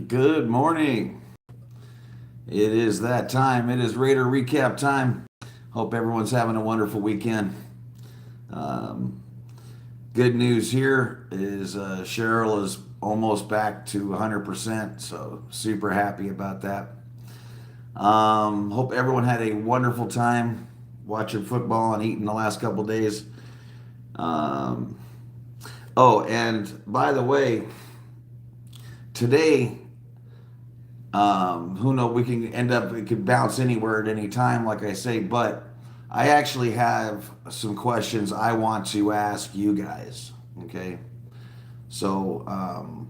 Good morning. It is that time. It is Raider recap time. Hope everyone's having a wonderful weekend. Um, Good news here is Cheryl is almost back to 100%, so super happy about that. Hope everyone had a wonderful time watching football and eating the last couple days. Um, oh, and by the way, today who knows? We can end up. It could bounce anywhere at any time, like I say. But I actually have some questions I want to ask you guys. Okay, so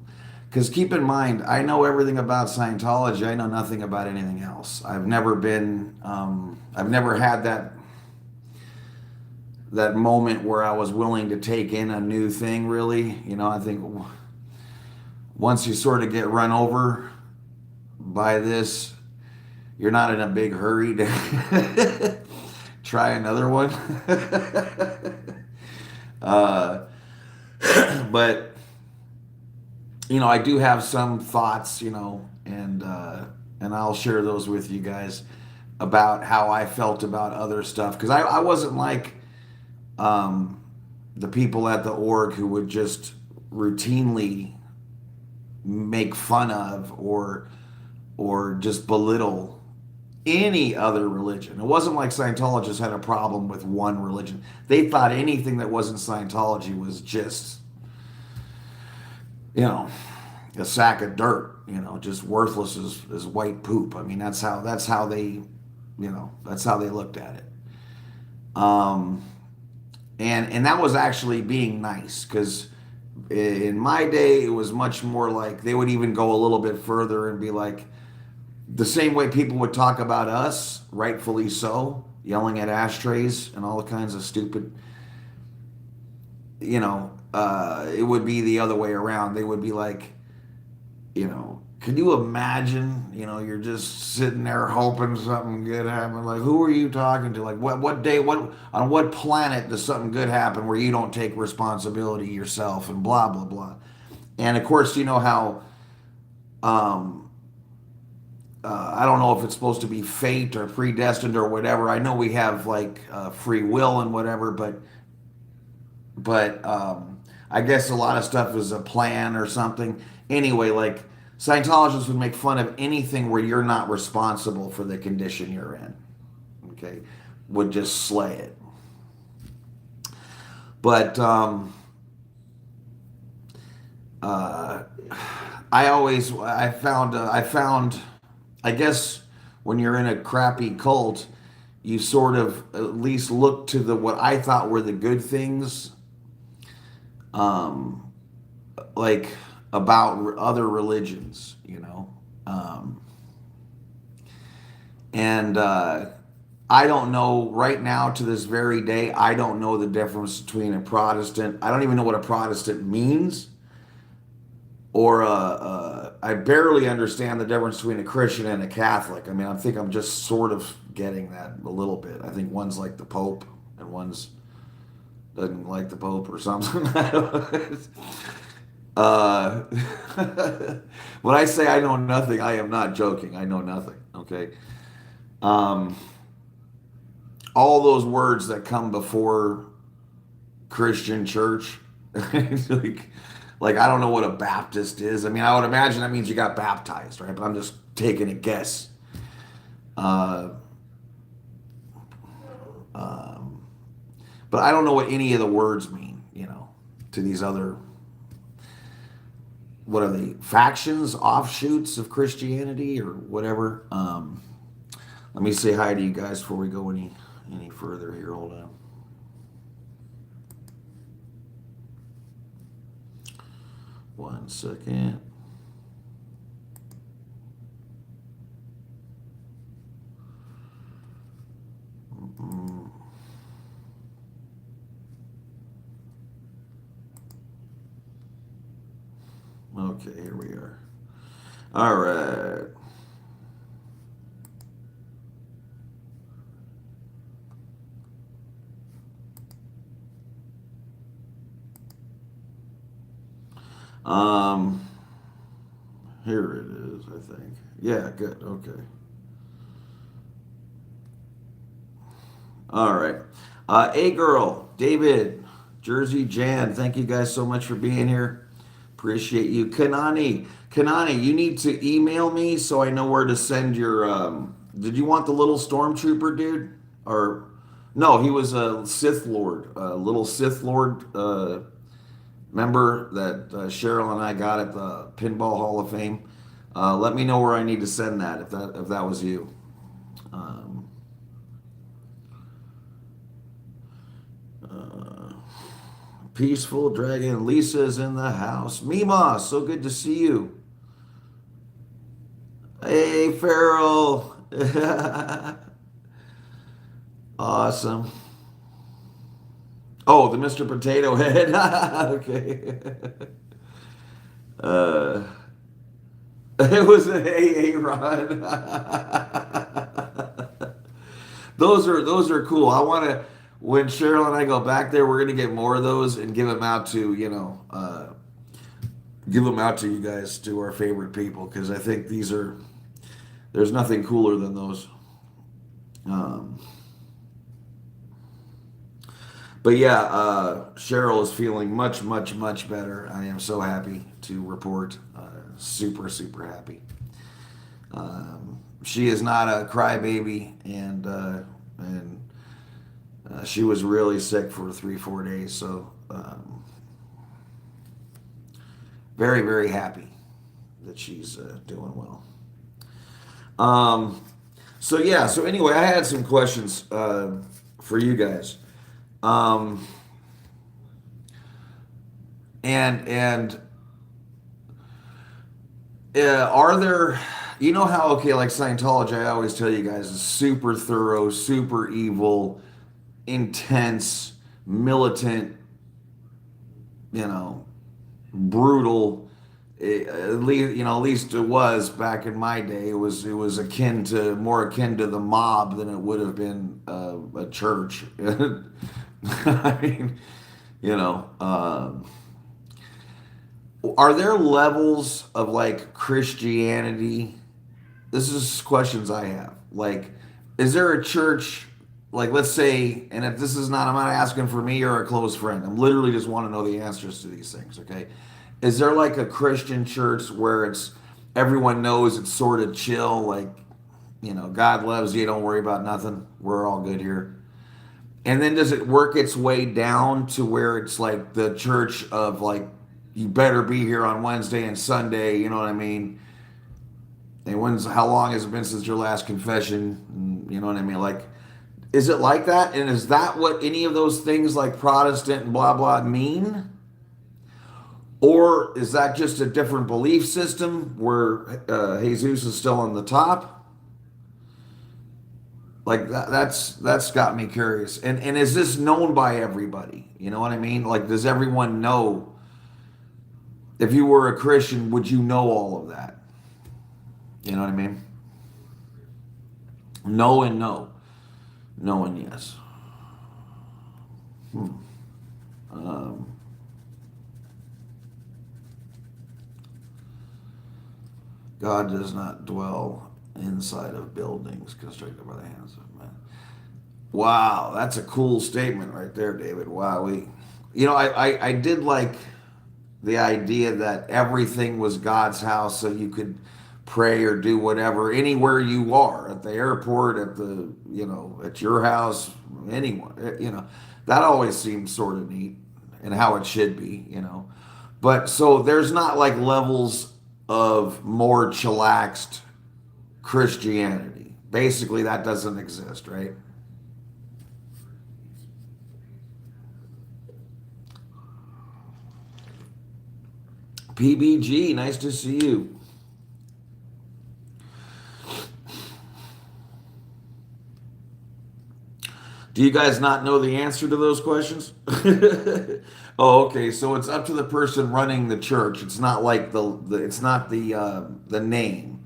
because keep in mind, I know everything about Scientology. I know nothing about anything else. I've never been. I've never had that moment where I was willing to take in a new thing. Really, I think once you sort of get run over by this, you're not in a big hurry to try another one. uh, but I do have some thoughts, and I'll share those with you guys about how I felt about other stuff because I wasn't like um, the people at the org who would just routinely make fun of or just belittle any other religion. It wasn't like Scientologists had a problem with one religion. They thought anything that wasn't Scientology was just, you know, a sack of dirt, just worthless as white poop. I mean, that's how they looked at it. Um, and that was actually being nice because in my day it was much more like they would even go a little bit further and be like, the same way people would talk about us, rightfully so, yelling at ashtrays and all kinds of stupid, it would be the other way around. They would be like, can you imagine, you're just sitting there hoping something good happens. Like, who are you talking to? Like, what day, on what planet does something good happen where you don't take responsibility yourself and blah, blah, blah. And of course, you know how, um, I don't know if it's supposed to be fate or predestined or whatever. I know we have like free will and whatever, but I guess a lot of stuff is a plan or something. Anyway, like Scientologists would make fun of anything where you're not responsible for the condition you're in. Okay, would just slay it. But uh, I found I guess when you're in a crappy cult, you sort of at least look to the what I thought were the good things, um, like about other religions, and I don't know right now to this very day. I don't know the difference between a Protestant. I don't even know what a Protestant means, or I barely understand the difference between a Christian and a Catholic. I mean, I think I'm just sort of getting that a little bit. I think one's like the Pope and one's doesn't like the Pope or something. uh, when I say I know nothing, I am not joking. I know nothing. Okay. Um, all those words that come before Christian church, like, I don't know what a Baptist is. I mean, I would imagine that means you got baptized, right? But I'm just taking a guess. Uh, um, but I don't know what any of the words mean, to these other, what are they, factions, offshoots of Christianity or whatever. Let me say hi to you guys before we go any further here. Hold on. One second. Mm, okay, here we are. All right. Um, Here it is, I think. Yeah, good. Okay. All right. A girl, David, Jersey Jan, thank you guys so much for being here. Appreciate you. Kanani, you need to email me so I know where to send your. Did you want the little stormtrooper dude? Or, no, he was a Sith Lord, a little Sith Lord member that Cheryl and I got at the Pinball Hall of Fame. Let me know where I need to send that if that was you. Um, uh, Peaceful Dragon, Lisa's in the house. Mima, so good to see you. Hey, Farrell. Awesome. Oh, the Mr. Potato Head. Okay. Uh, it was a hey, Ron. Those are cool. I want to when Cheryl and I go back there, we're gonna get more of those and give them out to give them out to you guys, to our favorite people, because I think there's nothing cooler than those. Um, but yeah, Cheryl is feeling much, much, much better. I am so happy to report. Super, super happy. She is not a crybaby, and she was really sick for 3, 4 days. So very, very happy that she's doing well. Um, so yeah. So anyway, I had some questions for you guys. Um, and are there, you know how, okay, like Scientology, I always tell you guys, is super thorough, super evil, intense, militant, you know, brutal. At least, at least it was back in my day. It was more akin to the mob than it would have been a church. I mean, you know. Are there levels of like Christianity? This is questions I have. Like, is there a church, like, let's say, and if this is not, I'm not asking for me or a close friend. I'm literally just want to know the answers to these things, okay? Is there like a Christian church where it's everyone knows it's sort of chill, like, God loves you, don't worry about nothing. We're all good here. And then does it work its way down to where it's like the church of like, you better be here on Wednesday and Sunday, you know what I mean? And how long has it been since your last confession? You know what I mean? Like, is it like that? And is that what any of those things like Protestant and blah blah mean? Or is that just a different belief system where Jesus is still on the top? Like that's got me curious. And is this known by everybody? You know what I mean? Like, does everyone know? If you were a Christian, would you know all of that? You know what I mean? No and no. No and yes. Hmm. Um, God does not dwell inside of buildings constructed by the hands of men. Wow, that's a cool statement right there, David. Wow, I did like the idea that everything was God's house, so you could pray or do whatever anywhere you are, at the airport, at your house, anyone. That always seems sort of neat and how it should be. But so there's not like levels of more chillaxed Christianity. Basically, that doesn't exist, right? PBG, nice to see you. Do you guys not know the answer to those questions? Oh, okay. So it's up to the person running the church. It's not like it's not the name.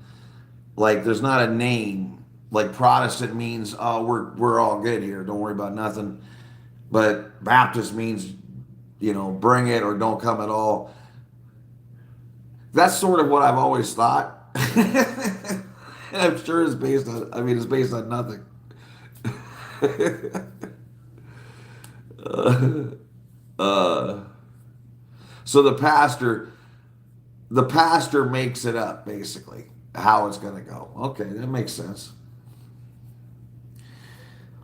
Like, there's not a name. Like, Protestant means, oh, we're all good here. Don't worry about nothing. But Baptist means, bring it or don't come at all. That's sort of what I've always thought. And I'm sure it's based on, I mean, it's based on nothing. uh, so the pastor makes it up, basically, how it's going to go. Okay, that makes sense.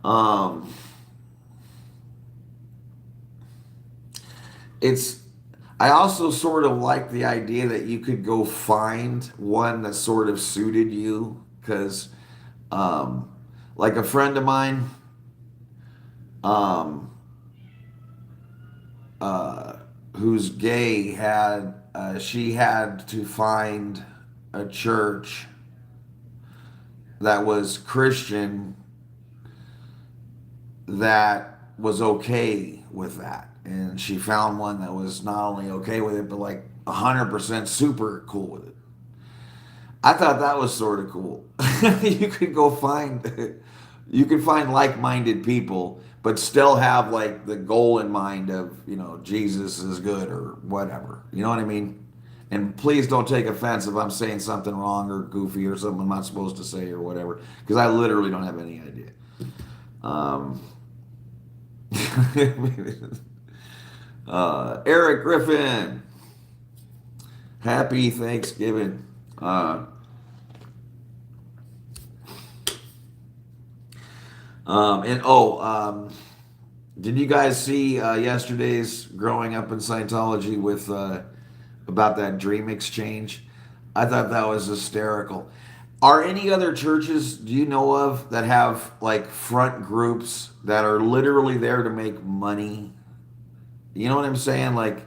Um, it's, I also sort of like the idea that you could go find one that sort of suited you, because, um, like a friend of mine, um, uh, who's gay had she had to find a church that was Christian that was okay with that, and she found one that was not only okay with it but like 100% super cool with it. I thought that was sort of cool. You could go find you can find like-minded people but still have like the goal in mind of, Jesus is good or whatever. You know what I mean? And please don't take offense if I'm saying something wrong or goofy or something I'm not supposed to say or whatever, because I literally don't have any idea. Um, Eric Griffin, happy Thanksgiving. And did you guys see yesterday's Growing Up in Scientology with about that dream exchange? I thought that was hysterical. Are any other churches do you know of that have like front groups that are literally there to make money? You know what I'm saying? Like,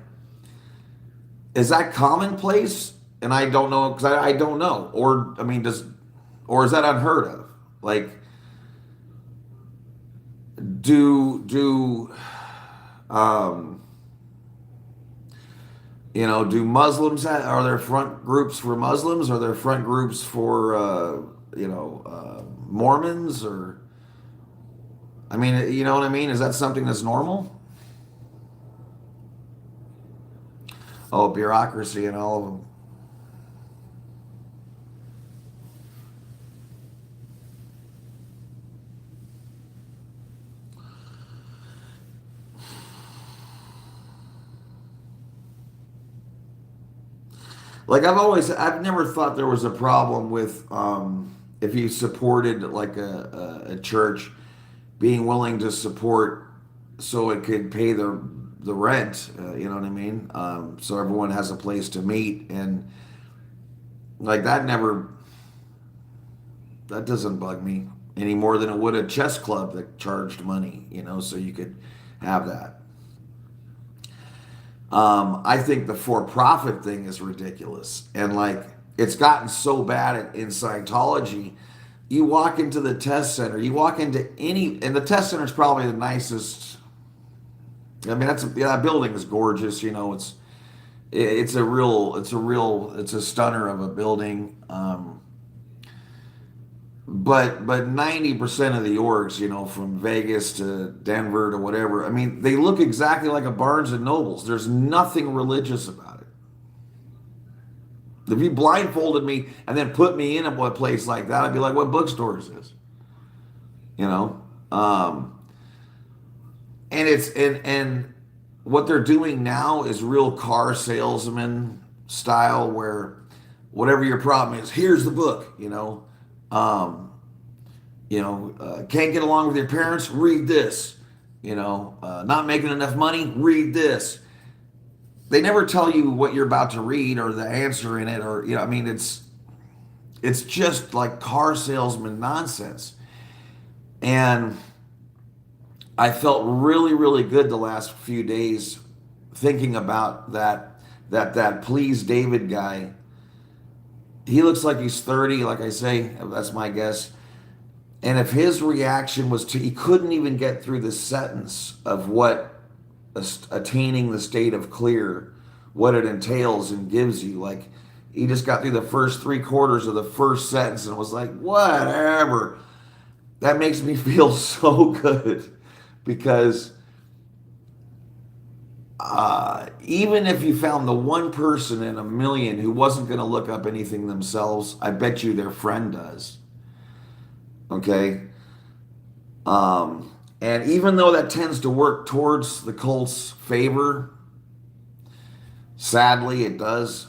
is that commonplace? And I don't know because I don't know. Or I mean, or is that unheard of? Like, do um, do Muslims are there front groups for Muslims? Are there front groups for Mormons? Or I mean, you know what I mean? Is that something that's normal? Oh, bureaucracy and all of them. Like I've never thought there was a problem with if you supported like a church being willing to support so it could pay the rent. You know what I mean? So everyone has a place to meet, and like that doesn't bug me any more than it would a chess club that charged money. So you could have that. I think the for-profit thing is ridiculous, and like it's gotten so bad in Scientology. You walk into the test center, you walk into and the test center is probably the nicest. I mean, that building is gorgeous. It's a stunner of a building. But 90% of the orgs, from Vegas to Denver to whatever, I mean, they look exactly like a Barnes and Nobles. There's nothing religious about it. If you blindfolded me and then put me in a place like that, I'd be like, "What bookstore is this?" You know. And what they're doing now is real car salesman style, where whatever your problem is, here's the book. Um, can't get along with your parents, read this. Not making enough money, read this. They never tell you what you're about to read or the answer in it, or I mean, it's just like car salesman nonsense. And I felt really, really good the last few days thinking about that Please David guy. He looks like he's 30, like I say, that's my guess. And if his reaction was he couldn't even get through the sentence of what attaining the state of clear, what it entails and gives you. Like, he just got through the first three quarters of the first sentence and was like, whatever. That makes me feel so good because, even if you found the one person in a million who wasn't going to look up anything themselves, I bet you their friend does. Okay? And even though that tends to work towards the cult's favor, sadly it does.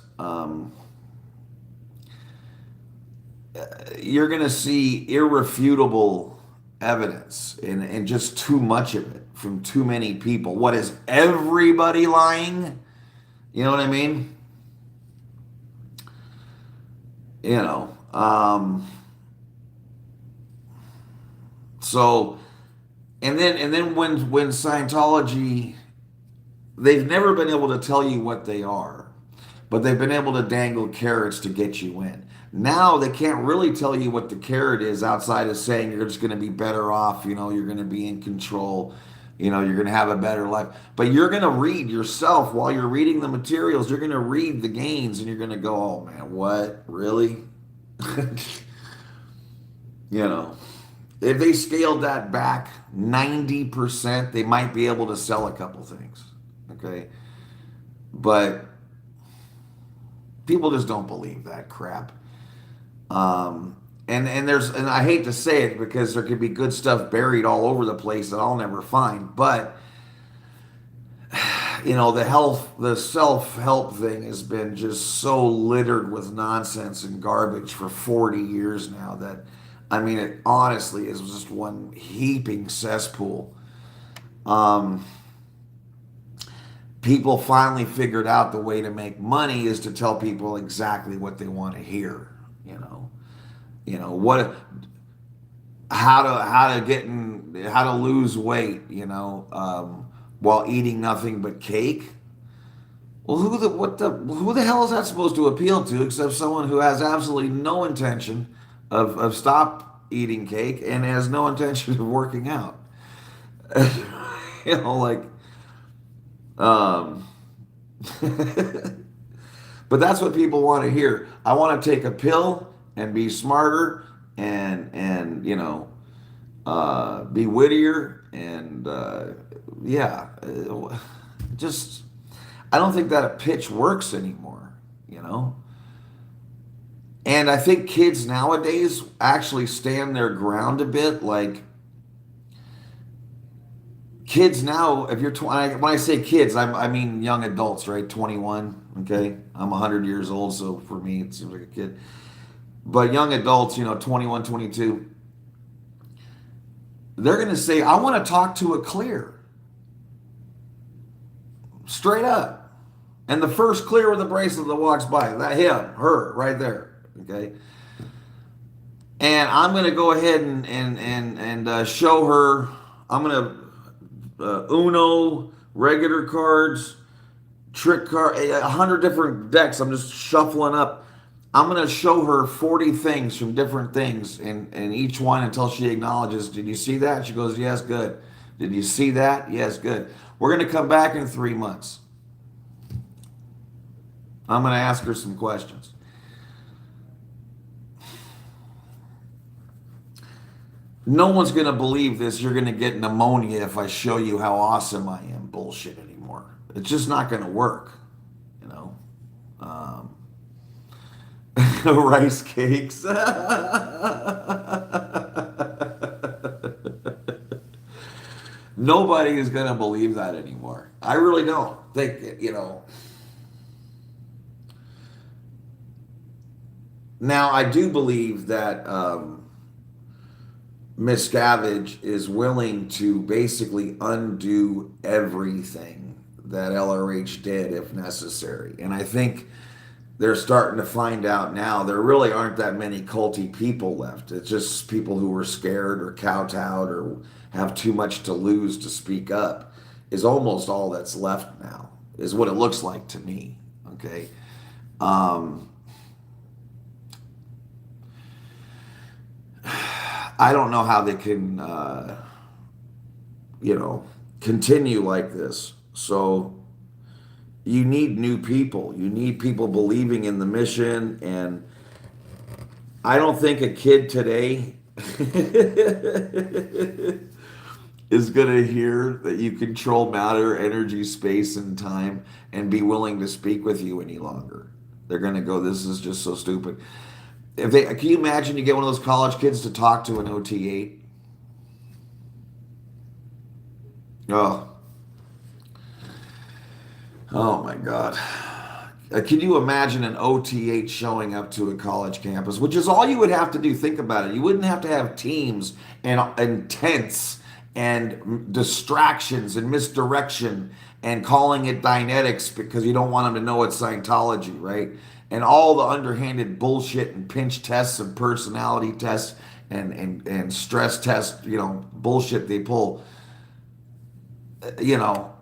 You're going to see irrefutable evidence and just too much of it from too many people. What, is everybody lying? You know what I mean? You know. So, and then when Scientology, they've never been able to tell you what they are, but they've been able to dangle carrots to get you in. Now they can't really tell you what the carrot is outside of saying you're just going to be better off, you're going to be in control, you're going to have a better life. But you're going to read yourself while you're reading the materials, you're going to read the gains and you're going to go, oh man, what? Really? If they scaled that back 90%, they might be able to sell a couple things. Okay? But people just don't believe that crap. And I hate to say it because there could be good stuff buried all over the place that I'll never find, but the self-help thing has been just so littered with nonsense and garbage for 40 years now that, it honestly is just one heaping cesspool. People finally figured out the way to make money is to tell people exactly what they want to hear. How to lose weight, while eating nothing but cake. Well, who the hell is that supposed to appeal to except someone who has absolutely no intention of stop eating cake and has no intention of working out? But that's what people want to hear. I want to take a pill and be smarter and be wittier and just I don't think that a pitch works anymore, And I think kids nowadays actually stand their ground a bit. Like kids now, if you're when I say kids, I mean young adults, right? 21. Okay, I'm 100 years old, so for me it seems like a kid. But young adults, 21, 22, they're going to say, I want to talk to a clear. Straight up. And the first clear with a bracelet that walks by, her, right there. Okay. And I'm going to go ahead and show her, I'm going to Uno, regular cards, trick card, 100 different decks. I'm just shuffling up. I'm going to show her 40 things from different things in each one until she acknowledges, did you see that? She goes, yes, good. Did you see that? Yes, good. We're going to come back in 3 months. I'm going to ask her some questions. No one's going to believe this. You're going to get pneumonia if I show you how awesome I am. Bullshit anymore. It's just not going to work. Rice cakes. Nobody is going to believe that anymore. I really don't think it, Now, I do believe that Miss Scavenge is willing to basically undo everything that LRH did if necessary. And I think they're starting to find out now there really aren't that many culty people left. It's just people who are scared or kowtowed or have too much to lose to speak up is almost all that's left now, is what it looks like to me. Okay. I don't know how they can, continue like this. So you need new people. You need people believing in the mission. And I don't think a kid today, is going to hear that you control matter, energy, space, and time and be willing to speak with you any longer. They're going to go, this is just so stupid. If they, can you imagine you get one of those college kids to talk to an OT8? Oh, oh my God. Can you imagine an OT8 showing up to a college campus, which is all you would have to do? Think about it. You wouldn't have to have teams and tents and distractions and misdirection and calling it Dynetics because you don't want them to know it's Scientology, right? And all the underhanded bullshit and pinch tests and personality tests and stress tests, bullshit they pull. You know,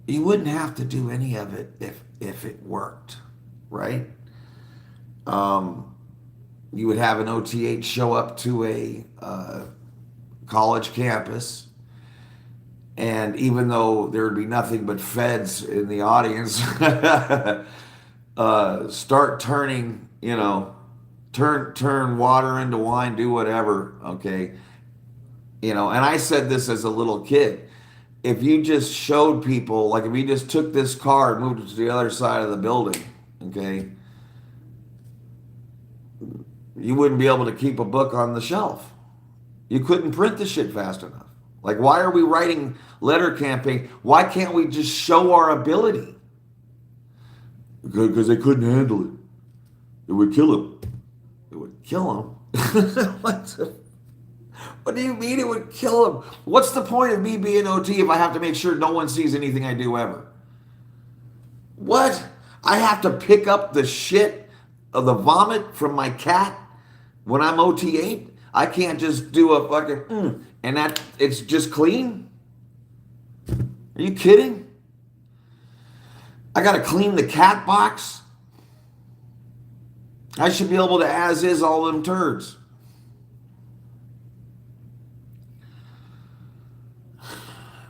you wouldn't have to do any of it if it worked, right? You would have an OT8 show up to a college campus, and even though there would be nothing but feds in the audience, start turning, turn water into wine, do whatever, okay? And I said this as a little kid. If you just showed people, like if you just took this car and moved it to the other side of the building, okay, you wouldn't be able to keep a book on the shelf. You couldn't print the shit fast enough. Like, why are we writing letter campaign? Why can't we just show our ability? Because they couldn't handle it. It would kill them. It would kill them? What do you mean it would kill him? What's the point of me being OT if I have to make sure no one sees anything I do ever? What? I have to pick up the shit of the vomit from my cat when I'm OT8? I can't just do a fucking and that it's just clean? Are you kidding? I gotta clean the cat box? I should be able to as is all them turds.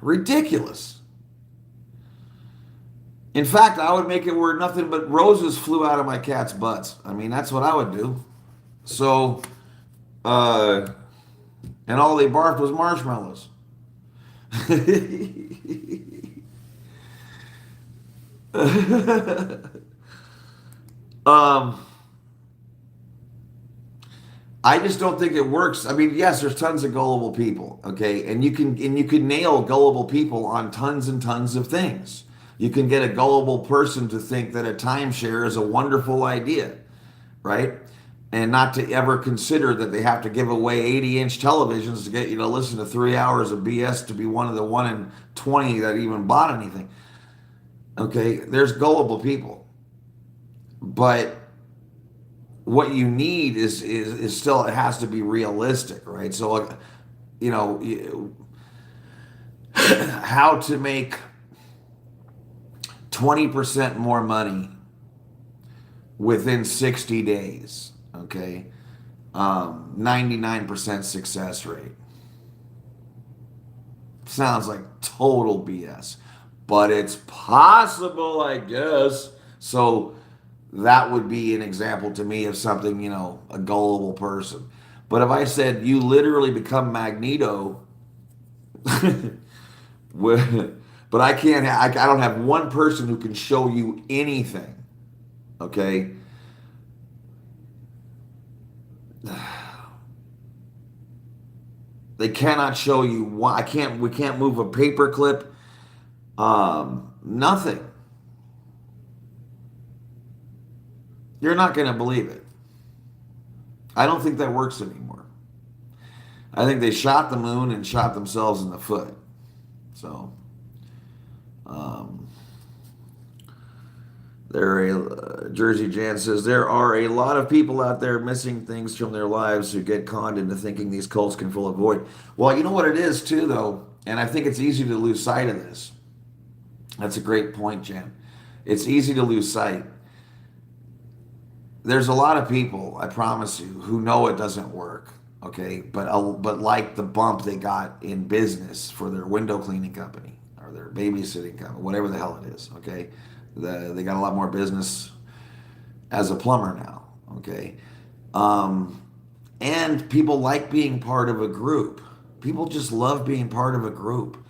Ridiculous. In fact, I would make it where nothing but roses flew out of my cat's butts. I mean, that's what I would do. So, and all they barfed was marshmallows. I just don't think it works. I mean, yes, there's tons of gullible people, okay, and you can nail gullible people on tons and tons of things. You can get a gullible person to think that a timeshare is a wonderful idea, right? And not to ever consider that they have to give away 80-inch televisions to get you to listen to 3 hours of BS to be one of the 1 in 20 that even bought anything. Okay, there's gullible people, but what you need is still, it has to be realistic, right? So, how to make 20% more money within 60 days, okay? 99% success rate. Sounds like total BS, but it's possible, I guess. So that would be an example to me of something, a gullible person. But if I said you literally become Magneto, but I can't, I don't have one person who can show you anything, okay? They cannot show you why. We can't move a paperclip, nothing. You're not going to believe it. I don't think that works anymore. I think they shot the moon and shot themselves in the foot. So, Jersey Jan says, there are a lot of people out there missing things from their lives who get conned into thinking these cults can fill a void. Well, you know what it is too, though, and I think it's easy to lose sight of this. That's a great point, Jan. It's easy to lose sight. There's a lot of people, I promise you, who know it doesn't work, okay? But like the bump they got in business for their window cleaning company or their babysitting company, whatever the hell it is, okay? They got a lot more business as a plumber now, okay? And people like being part of a group, People just love being part of a group.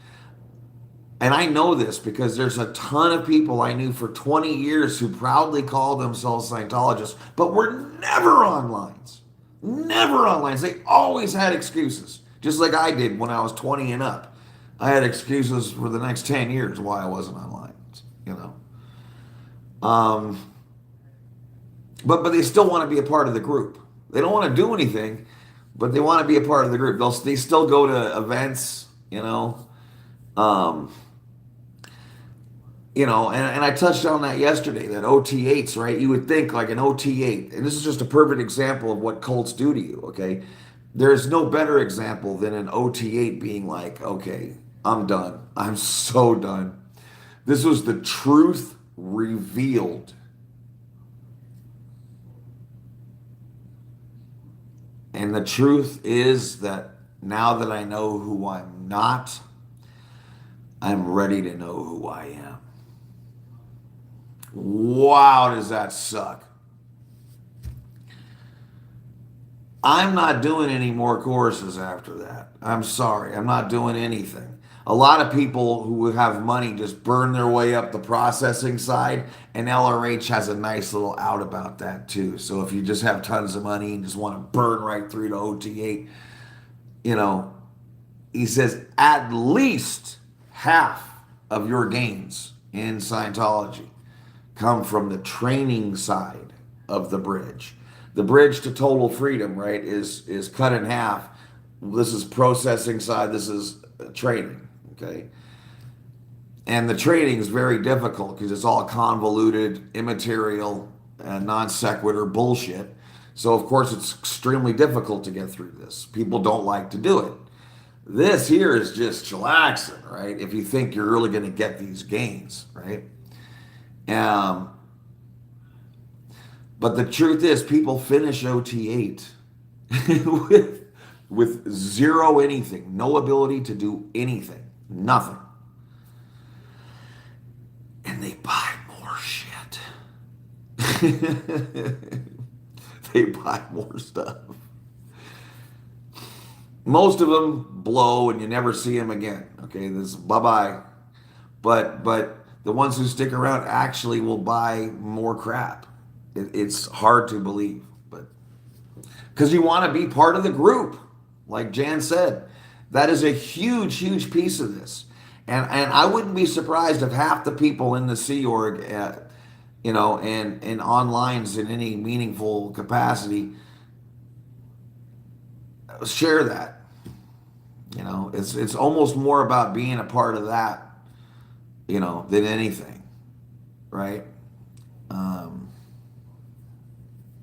And I know this because there's a ton of people I knew for 20 years who proudly called themselves Scientologists, but were never on lines. Never on lines. They always had excuses, just like I did when I was 20 and up. I had excuses for the next 10 years why I wasn't on lines, you know. But they still want to be a part of the group. They don't want to do anything, but they want to be a part of the group. They still go to events, you know. Um, and I touched on that yesterday, that OT8s, right? You would think like an OT8, and this is just a perfect example of what cults do to you, okay? There's no better example than an OT8 being like, okay, I'm done. I'm so done. This was the truth revealed. And the truth is that now that I know who I'm not, I'm ready to know who I am. Wow, does that suck? I'm not doing any more courses after that. I'm sorry. I'm not doing anything. A lot of people who have money just burn their way up the processing side, and LRH has a nice little out about that too. So if you just have tons of money and just want to burn right through to OT8, you know, he says at least half of your gains in Scientology come from the training side of the bridge. The bridge to total freedom, right, is cut in half. This is processing side, this is training, okay? And the training is very difficult because it's all convoluted, immaterial, non sequitur bullshit. So, of course, it's extremely difficult to get through this. People don't like to do it. This here is just chillaxing, right? If you think you're really going to get these gains, right? Um, but the truth is, people finish OT8 with zero anything, no ability to do anything, nothing. And they buy more shit. They buy more stuff. Most of them blow and you never see them again. Okay, this bye-bye. But the ones who stick around actually will buy more crap. It's hard to believe, but because you want to be part of the group, like Jan said, that is a huge, huge piece of this. And I wouldn't be surprised if half the people in the Sea Org, and on lines in any meaningful capacity share that. You know, it's almost more about being a part of that, than anything, right?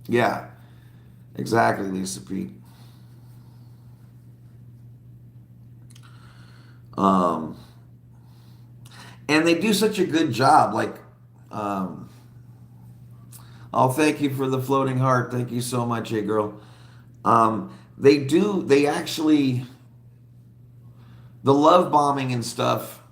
Yeah, exactly, Lisa Pete. Um, and they do such a good job. Like, oh, thank you for the floating heart. Thank you so much, hey girl. They actually, the love bombing and stuff.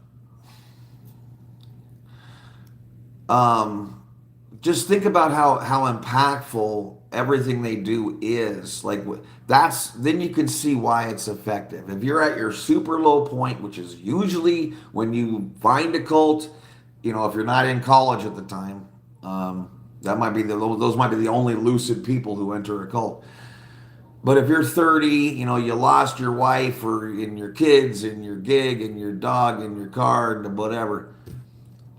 Just think about how impactful everything they do is. Like then you can see why it's effective. If you're at your super low point, which is usually when you find a cult, if you're not in college at the time, that might be those might be the only lucid people who enter a cult. But if you're 30, you lost your wife or in your kids and your gig and your dog and your car and whatever,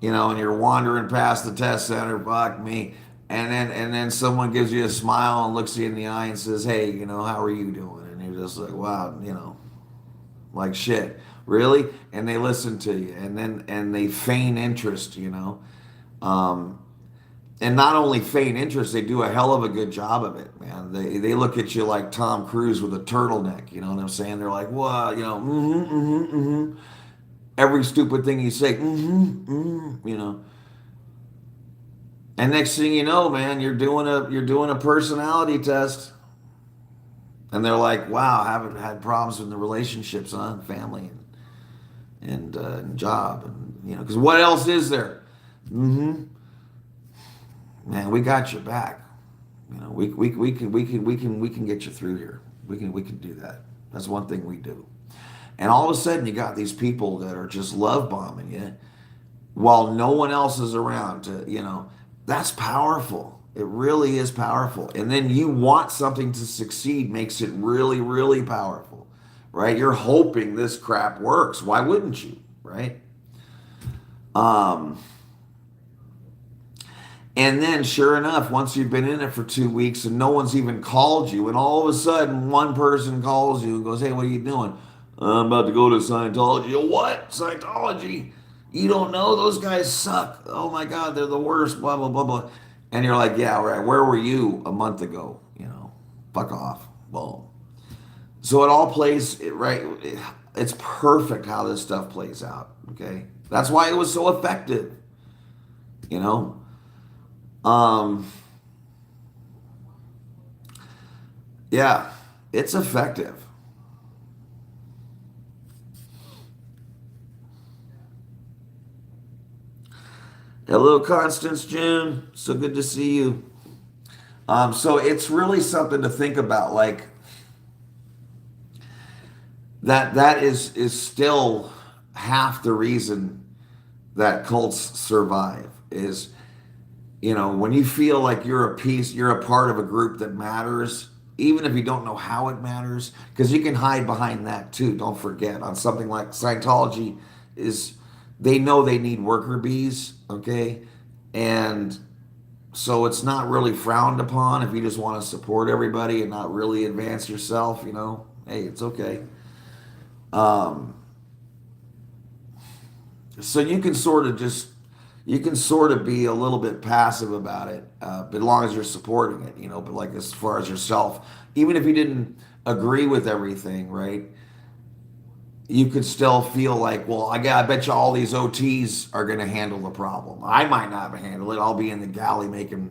and you're wandering past the test center, fuck me, and then someone gives you a smile and looks you in the eye and says, hey, how are you doing? And you're just like, wow, like shit, really? And they listen to you, and they feign interest, and not only feign interest, they do a hell of a good job of it, man. They look at you like Tom Cruise with a turtleneck, you know what I'm saying? They're like, well, every stupid thing you say, And next thing you know, man, you're doing a personality test, and they're like, wow, haven't had problems with the relationships, huh? Family and job, and because what else is there? Man, we got your back. We can get you through here. We can do that. That's one thing we do. And all of a sudden, you got these people that are just love bombing you while no one else is around to. That's powerful. It really is powerful. And then you want something to succeed makes it really, really powerful, right? You're hoping this crap works. Why wouldn't you, right? Um, and then, sure enough, once you've been in it for 2 weeks and no one's even called you, and all of a sudden one person calls you and goes, "Hey, what are you doing?" "I'm about to go to Scientology." "What? Scientology? You don't know? Those guys suck. Oh my God, they're the worst, blah, blah, blah, blah." And you're like, "Yeah, right. Where were you a month ago? Fuck off." Boom. So it all plays, right? It's perfect how this stuff plays out, okay? That's why it was so effective, you know? Um, yeah, it's effective. Hello, Constance June. So good to see you. So it's really something to think about. Like that is still half the reason that cults survive is, when you feel like you're a part of a group that matters, even if you don't know how it matters, because you can hide behind that too. Don't forget, on something like Scientology, is they know they need worker bees, okay? And so it's not really frowned upon if you just want to support everybody and not really advance yourself. Hey, it's okay. Um, so you can sort of be a little bit passive about it, but as long as you're supporting it. But like as far as yourself, even if you didn't agree with everything, right? You could still feel like, well, I bet you all these OTs are going to handle the problem. I might not handle it. I'll be in the galley making,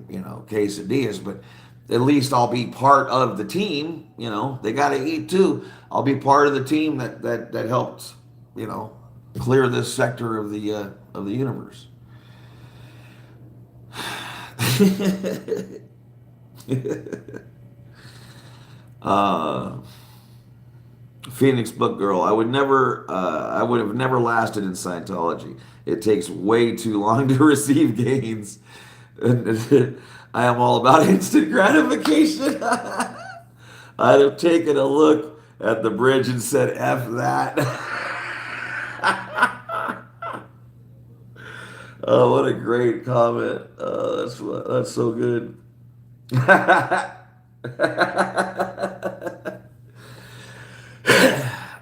quesadillas, but at least I'll be part of the team. They got to eat too. I'll be part of the team that helped, you know, clear this sector of the universe. uh, Phoenix Book Girl. I would have never lasted in Scientology. It takes way too long to receive gains. I am all about instant gratification. I'd have taken a look at the bridge and said, "F that." Oh, what a great comment. That's so good.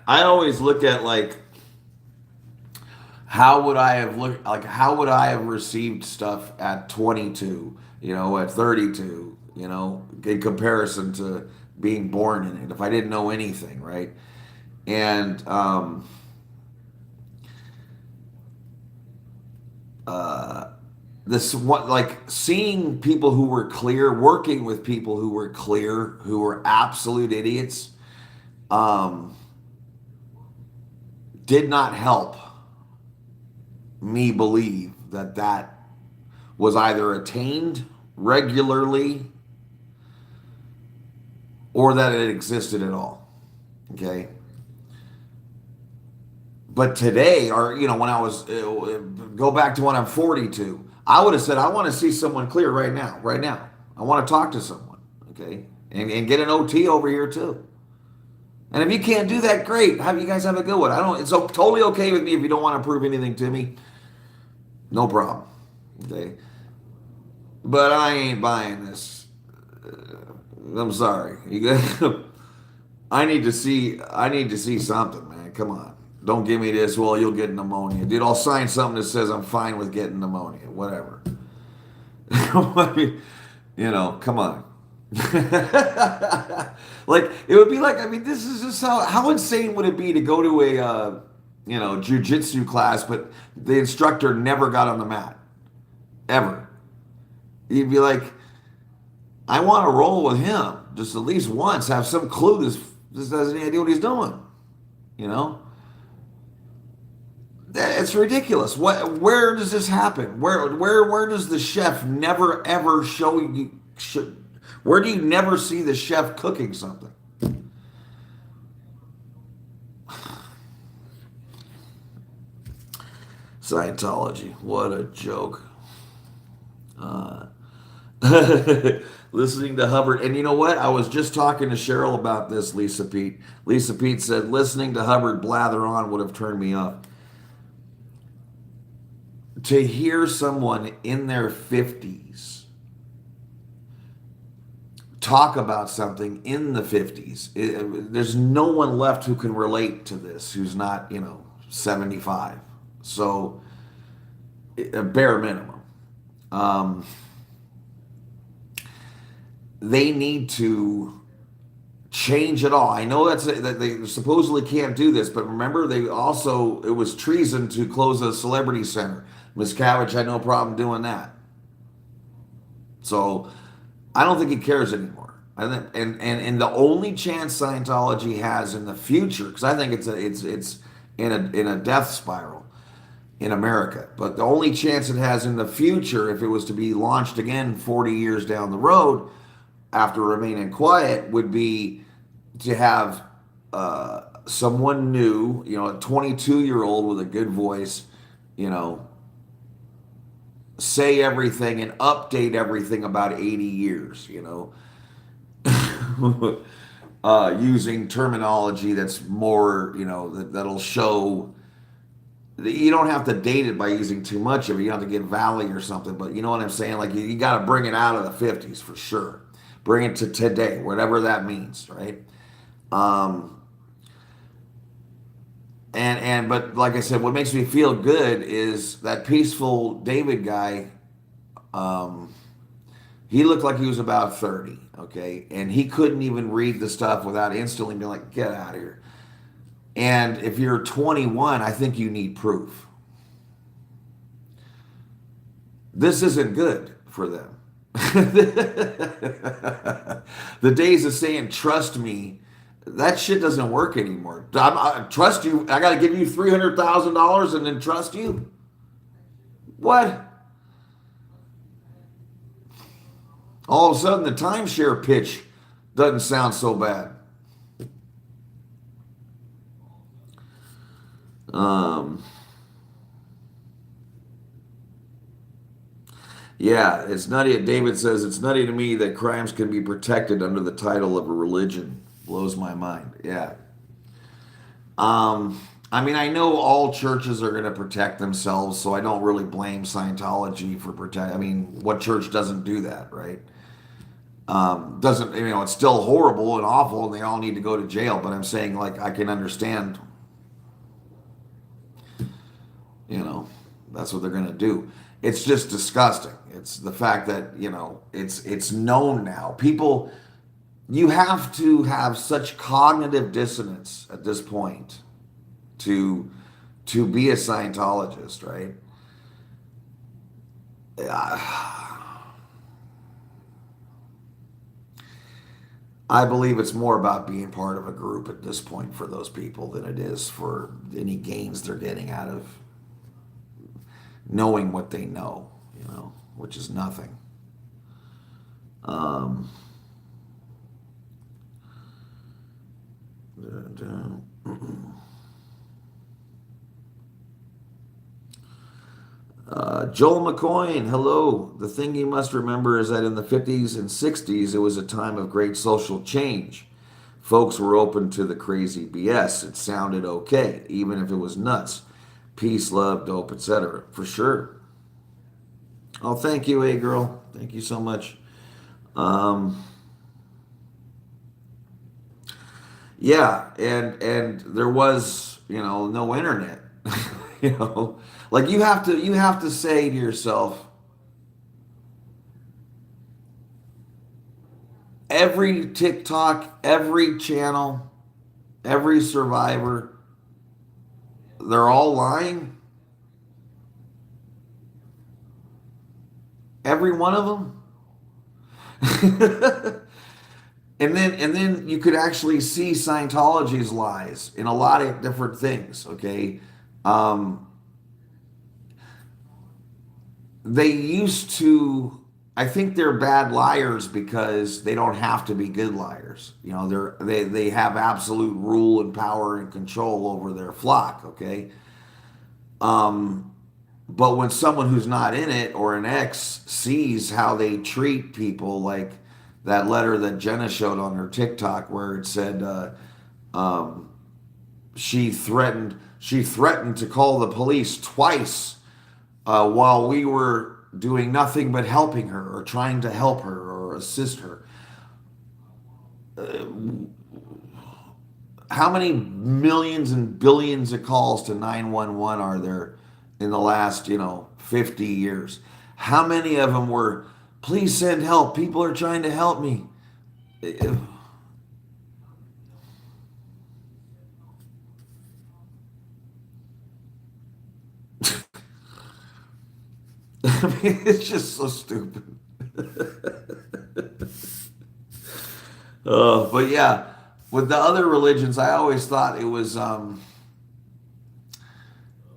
I always look at like how would I have received stuff at 22, at 32, in comparison to being born in it if I didn't know anything, right? And uh this what like seeing people who were clear, working with people who were clear, who were absolute idiots, um did not help me believe that was either attained regularly or that it existed at all. Okay. But today, or when I was go back to when I'm 42, I would have said I want to see someone clear right now, right now. I want to talk to someone, okay, and get an OT over here too. And if you can't do that, great. You guys have a good one. I don't. It's totally okay with me if you don't want to prove anything to me. No problem. Okay. But I ain't buying this. I'm sorry. I need to see. I need to see something, man. Come on. Don't give me this. Well, you'll get pneumonia, dude. I'll sign something that says I'm fine with getting pneumonia. Whatever. I mean, come on. Like it would be like, this is just how insane would it be to go to a jujitsu class, but the instructor never got on the mat ever. You'd be like, I want to roll with him just at least once, have some clue this doesn't any idea what he's doing. You know, it's ridiculous. Where does this happen? Where does the chef never ever show you? Where do you never see the chef cooking something? Scientology. What a joke. Uh, listening to Hubbard. And you know what? I was just talking to Cheryl about this, Lisa Pete. Lisa Pete said listening to Hubbard blather on would have turned me off. To hear someone in their 50s talk about something in the 50s, there's no one left who can relate to this who's not, 75. So, a bare minimum. Um, they need to change it all. I know that they supposedly can't do this, but remember, it was treason to close a celebrity center. Miscavige had no problem doing that. So I don't think he cares anymore. I think, and the only chance Scientology has in the future, because I think it's in a death spiral in America. But the only chance it has in the future, if it was to be launched again 40 years down the road, after remaining quiet, would be to have someone new, a 22-year-old with a good voice, say everything and update everything about 80 years, using terminology that's more, that'll show. You don't have to date it by using too much of it. You don't have to get Valley or something, but you know what I'm saying? Like, you got to bring it out of the 50s for sure. Bring it to today, whatever that means, right? But like I said, what makes me feel good is that Peaceful David guy. He looked like he was about 30, okay, and he couldn't even read the stuff without instantly being like, "Get out of here." And if you're 21, I think you need proof. This isn't good for them. The days of saying "trust me," that shit doesn't work anymore. I trust you. I got to give you $300,000 and then trust you. What? All of a sudden, the timeshare pitch doesn't sound so bad. Um, yeah, it's nutty. David says it's nutty to me that crimes can be protected under the title of a religion. Blows my mind. Yeah. I mean, I know all churches are going to protect themselves, so I don't really blame Scientology for protect. I mean, what church doesn't do that, right? Doesn't it's still horrible and awful, and they all need to go to jail. But I'm saying, like, I can understand, that's what they're going to do. It's just disgusting. It's the fact that it's known now. People, you have to have such cognitive dissonance at this point to be a Scientologist, right? I believe it's more about being part of a group at this point for those people than it is for any gains they're getting out of knowing what they know, which is nothing. Um, Joel McCoy, hello. The thing you must remember is that in the 50s and 60s, it was a time of great social change. Folks were open to the crazy BS. It sounded okay, even if it was nuts. Peace, love, dope, etc. For sure. Oh, thank you, girl. Thank you so much. Um, yeah, and there was, no internet. you know, like you have to say to yourself, every TikTok, every channel, every survivor, they're all lying. Every one of them. And then you could actually see Scientology's lies in a lot of different things. Okay, um, they used to. I think they're bad liars because they don't have to be good liars. They have absolute rule and power and control over their flock. Okay, But when someone who's not in it or an ex sees how they treat people, like that letter that Jenna showed on her TikTok, where it said um, she threatened to call the police twice while we were doing nothing but helping her or trying to help her or assist her. How many millions and billions of calls to 911 are there in the last, 50 years? How many of them were, please send help, people are trying to help me? I mean, it's just so stupid. But yeah, with the other religions, I always thought it was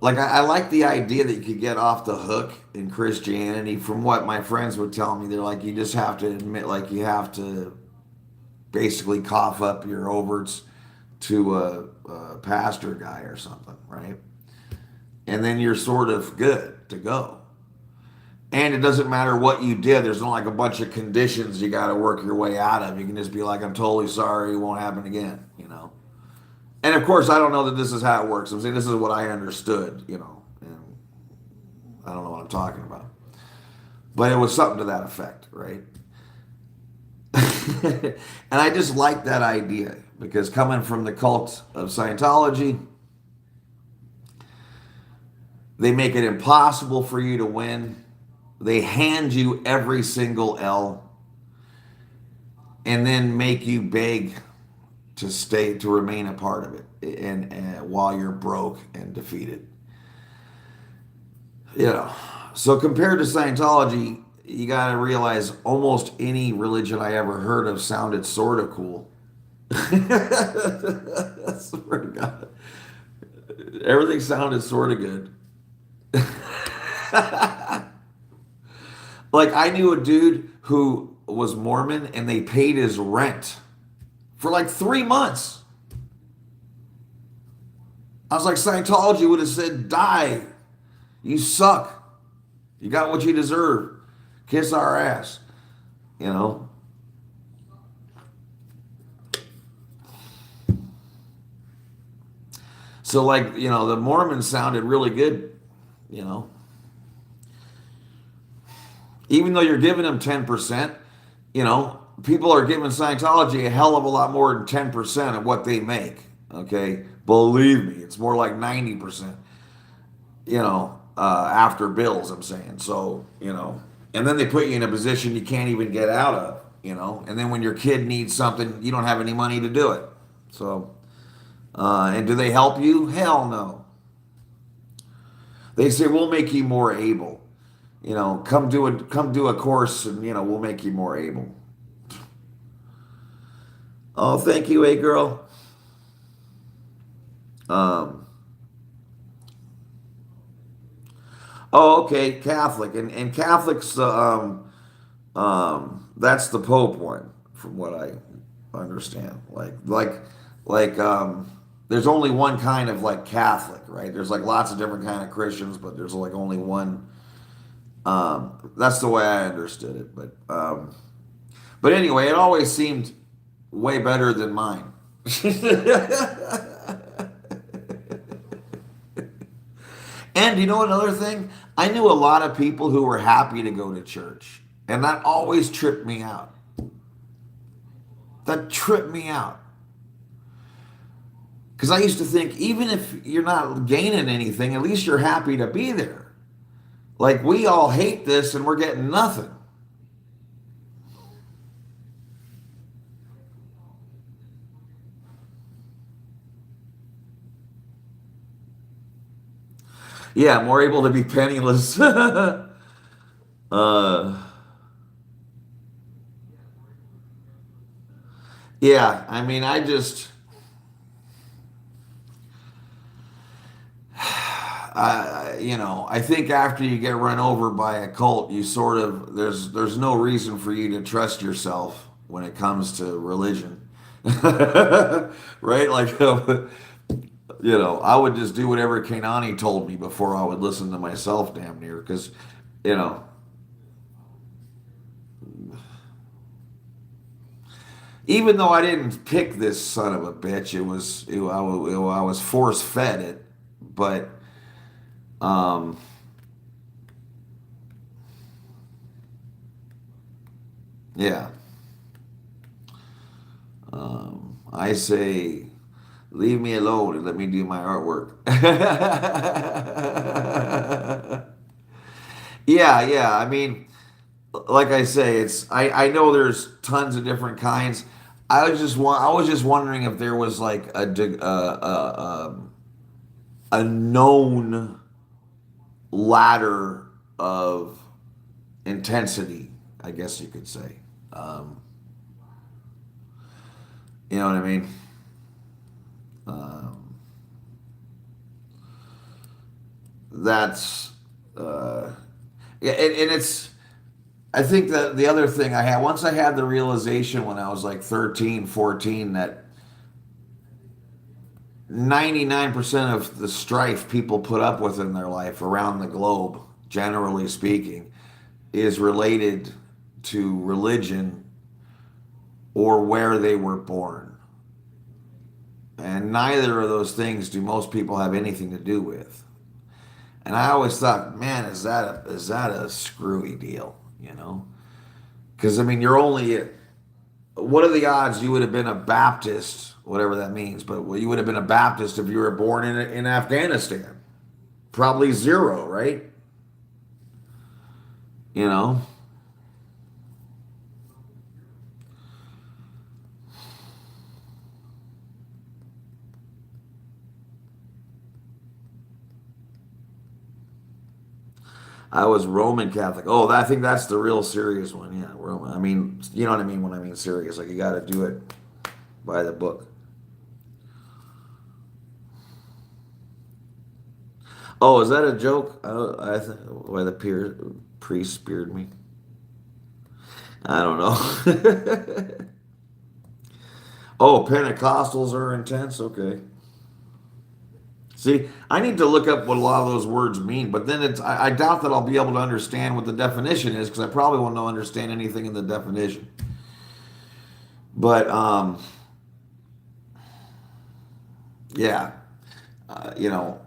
like I like the idea that you could get off the hook in Christianity. From what my friends would tell me, they're like, you just have to admit, like you have to basically cough up your overts to a pastor guy or something, right? And then you're sort of good to go. And it doesn't matter what you did. There's not like a bunch of conditions you got to work your way out of. You can just be like, I'm totally sorry. It won't happen again. And of course, I don't know that this is how it works. I'm saying this is what I understood. And I don't know what I'm talking about. But it was something to that effect, right? And I just like that idea because coming from the cult of Scientology, they make it impossible for you to win. They hand you every single L and then make you beg to remain a part of it, and while you're broke and defeated. So compared to Scientology, you got to realize almost any religion I ever heard of sounded sort of cool. I swear to God, everything sounded sort of good. Like I knew a dude who was Mormon and they paid his rent for like 3 months. I was like, Scientology would have said, die. You suck. You got what you deserve. Kiss our ass. You know? So, like, the Mormons sounded really good, you know? Even though you're giving them 10%, people are giving Scientology a hell of a lot more than 10% of what they make. Okay? Believe me, it's more like 90%, after bills, I'm saying. So, and then they put you in a position you can't even get out of, and then when your kid needs something, you don't have any money to do it. So, and do they help you? Hell no. They say, we'll make you more able. Come do a course and, we'll make you more able. Oh, thank you, girl. Um, oh, okay, Catholic. And Catholics, that's the Pope one, from what I understand. There's only one kind of like Catholic, right? There's like lots of different kind of Christians, but there's like only one. That's the way I understood it. But anyway, it always seemed way better than mine. And you know another thing? I knew a lot of people who were happy to go to church, and that always tripped me out. That tripped me out. Because I used to think, even if you're not gaining anything, at least you're happy to be there. Like, we all hate this and we're getting nothing. Yeah, more able to be penniless. uh, yeah, I mean, I think after you get run over by a cult, you sort of there's no reason for you to trust yourself when it comes to religion, right? Like, I would just do whatever Kanani told me before I would listen to myself, damn near, because, you know, even though I didn't pick this son of a bitch, I was force fed it, but um, yeah, I say, leave me alone and let me do my artwork. Yeah, yeah. I mean, like I say, I know there's tons of different kinds. I was just wondering if there was like a known ladder of intensity, I guess you could say. Um, you know what I mean? Um, that's yeah, and it's. I think that the other thing I had once I had the realization when I was like 13, 14 that 99% of the strife people put up with in their life around the globe, generally speaking, is related to religion or where they were born. And neither of those things do most people have anything to do with. And I always thought, man, is that a screwy deal, you know? Because I mean, you're only what are the odds you would have been a Baptist, whatever that means, but you would have been a Baptist if you were born in Afghanistan? Probably zero, right? You know, I was Roman Catholic. Oh, I think that's the real serious one. Yeah, Roman. I mean, you know what I mean when I mean serious. Like you got to do it by the book. Oh, is that a joke? I think why the priest speared me. I don't know. Oh, Pentecostals are intense. Okay. See, I need to look up what a lot of those words mean, but then I doubt that I'll be able to understand what the definition is because I probably won't know understand anything in the definition. But yeah, you know,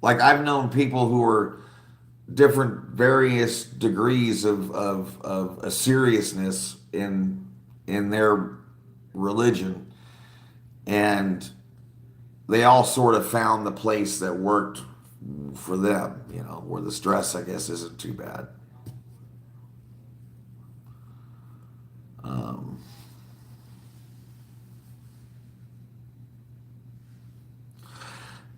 like I've known people who are different various degrees of a seriousness in their religion, and they all sort of found the place that worked for them, where the stress, I guess, isn't too bad. Um,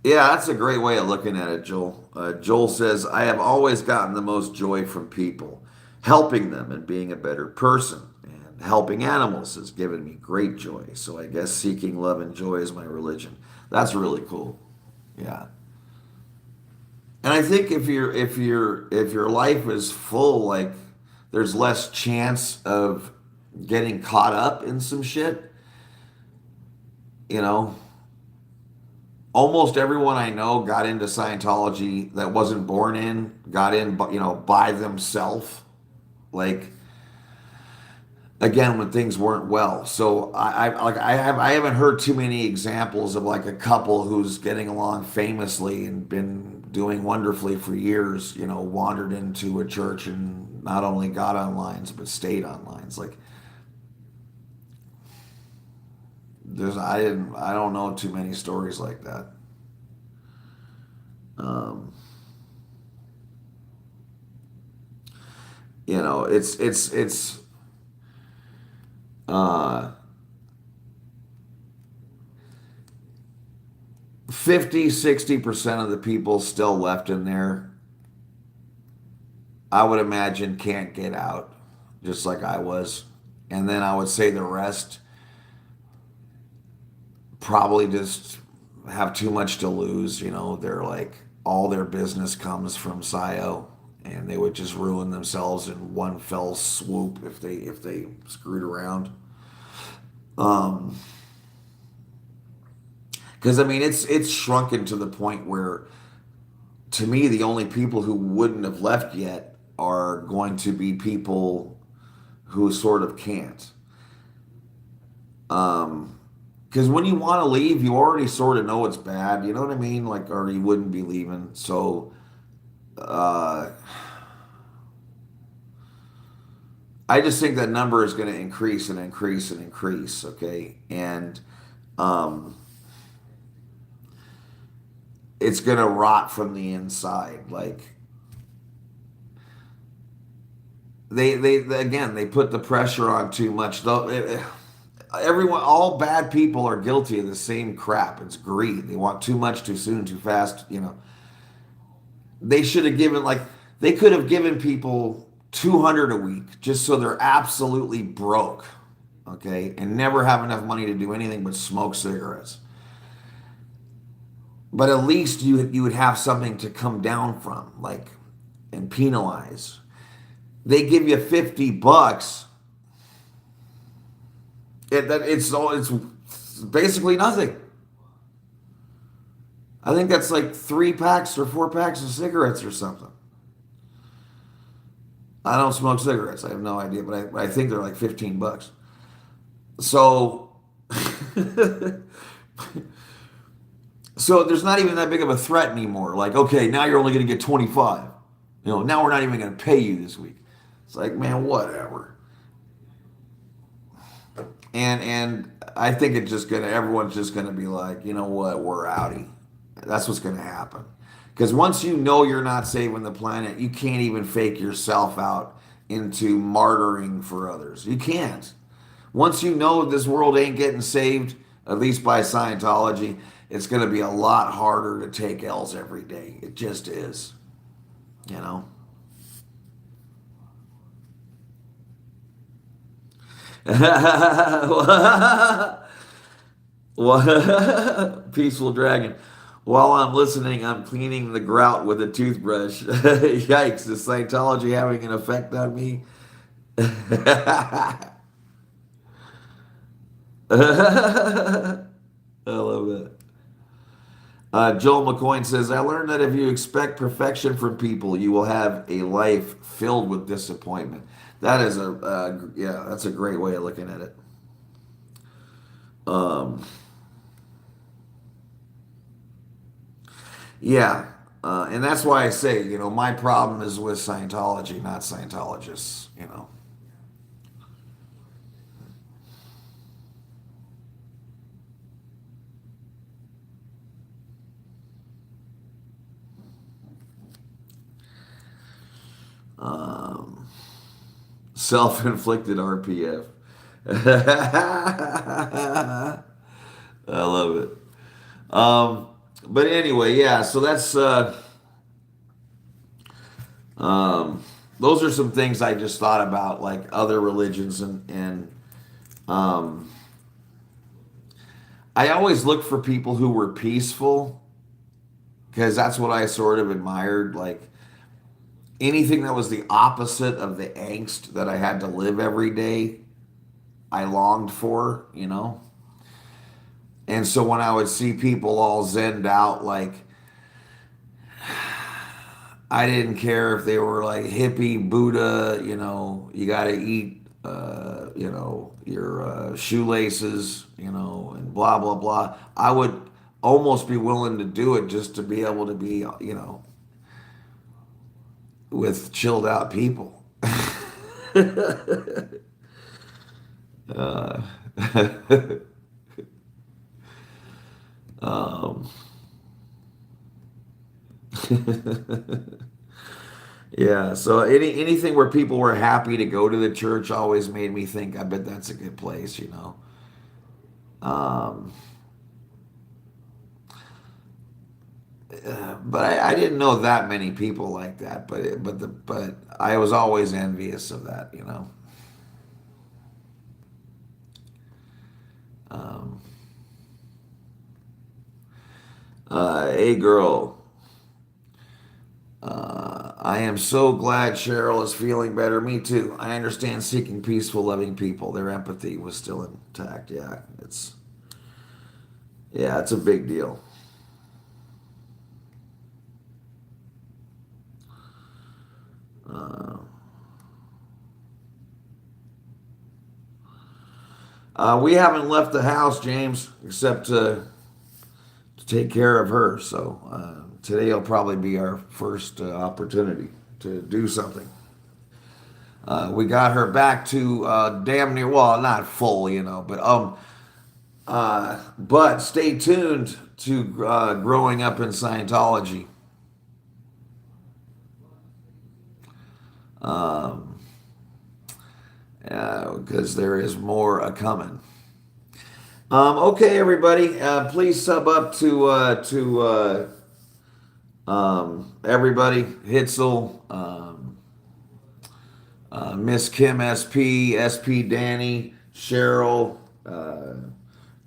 yeah, that's a great way of looking at it, Joel. Joel says, I have always gotten the most joy from people, helping them and being a better person. And helping animals has given me great joy. So I guess seeking love and joy is my religion. That's really cool. Yeah. And I think if your life is full, like there's less chance of getting caught up in some shit. You know, almost everyone I know got into Scientology that wasn't born in, got in, by themselves. Like again, when things weren't well. So I haven't heard too many examples of like a couple who's getting along famously and been doing wonderfully for years. Wandered into a church and not only got on lines but stayed on lines. Like I don't know too many stories like that. Um, it's uh 50-60% of the people still left in there, I would imagine, can't get out, just like I was. And then I would say the rest probably just have too much to lose. They're like all their business comes from SIO, and they would just ruin themselves in one fell swoop if they screwed around. Because Because I mean, it's shrunken to the point where, to me, the only people who wouldn't have left yet are going to be people who sort of can't. Because when you want to leave, you already sort of know it's bad. You know what I mean? Like, or you wouldn't be leaving. So, uh, I just think that number is going to increase and increase and increase. Okay, and um, it's going to rot from the inside. Like they again, they put the pressure on too much. Though everyone, all bad people are guilty of the same crap. It's greed. They want too much, too soon, too fast. You know, they should have given like they could have given people 200 a week just so they're absolutely broke, okay, and never have enough money to do anything but smoke cigarettes. But at least you would have something to come down from, like, and penalize. They give you $50. It's basically nothing. I think that's like 3 packs or 4 packs of cigarettes or something. I don't smoke cigarettes. I have no idea, but I think they're like $15. So, so there's not even that big of a threat anymore. Like, okay, now you're only going to get 25. You know, now we're not even going to pay you this week. It's like, man, whatever. And I think it's just gonna everyone's just gonna be like, you know what, we're outie. That's what's gonna happen. Because once you know you're not saving the planet, you can't even fake yourself out into martyring for others. You can't. Once you know this world ain't getting saved, at least by Scientology, it's gonna be a lot harder to take L's every day. It just is. You know? Peaceful dragon. While I'm listening, I'm cleaning the grout with a toothbrush. Yikes, is Scientology having an effect on me? I love that. Joel McCoy says, I learned that if you expect perfection from people, you will have a life filled with disappointment. That is yeah, that's a great way of looking at it. Um, yeah, and that's why I say, you know, my problem is with Scientology, not Scientologists, you know. Um, Self-inflicted RPF. I love it. But anyway, yeah. So that's those are some things I just thought about, like other religions, and um, I always looked for people who were peaceful because that's what I sort of admired. Like anything that was the opposite of the angst that I had to live every day, I longed for, you know. And so when I would see people all zenned out, like I didn't care if they were like hippie, Buddha, you know, you got to eat, you know, your shoelaces, you know, and blah, blah, blah. I would almost be willing to do it just to be able to be, you know, with chilled out people. uh, um, yeah, so anything where people were happy to go to the church always made me think, I bet that's a good place, you know. Um, but I didn't know that many people like that, but I was always envious of that, you know. Um, hey girl, I am so glad Cheryl is feeling better. Me too. I understand seeking peaceful, loving people. Their empathy was still intact. Yeah, Yeah, it's a big deal. Uh, we haven't left the house, James, except to take care of her. So today will probably be our first opportunity to do something. We got her back to damn near, well, not full, but stay tuned to growing up in Scientology. Um, because there is more a coming. Okay, everybody, please sub up to everybody. Hitzel, Miss Kim SP, SP Danny, Cheryl,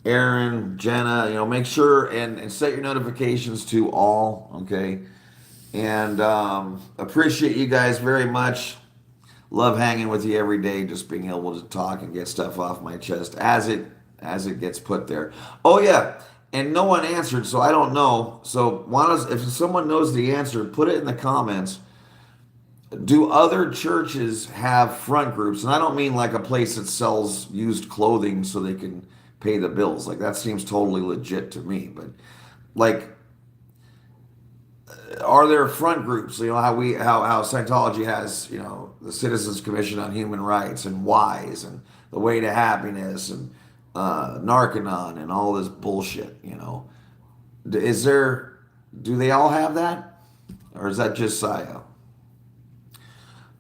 Aaron, Jenna. Make sure and set your notifications to all. Okay, and appreciate you guys very much. Love hanging with you every day, just being able to talk and get stuff off my chest as it gets put there. Oh yeah, and no one answered, so I don't know. So if someone knows the answer, put it in the comments. Do other churches have front groups? And I don't mean like a place that sells used clothing so they can pay the bills. Like that seems totally legit to me. But like, are there front groups? How Scientology has the Citizens Commission on Human Rights and WISE and the Way to Happiness and Narcanon and all this bullshit. Is there? Do they all have that, or is that just Scio?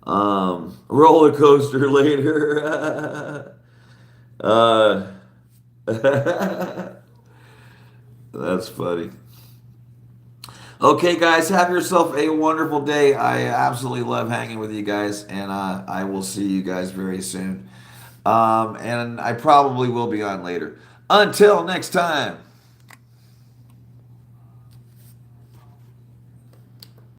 Roller coaster later. uh, that's funny. Okay, guys, have yourself a wonderful day. I absolutely love hanging with you guys, and I will see you guys very soon. And I probably will be on later. Until next time.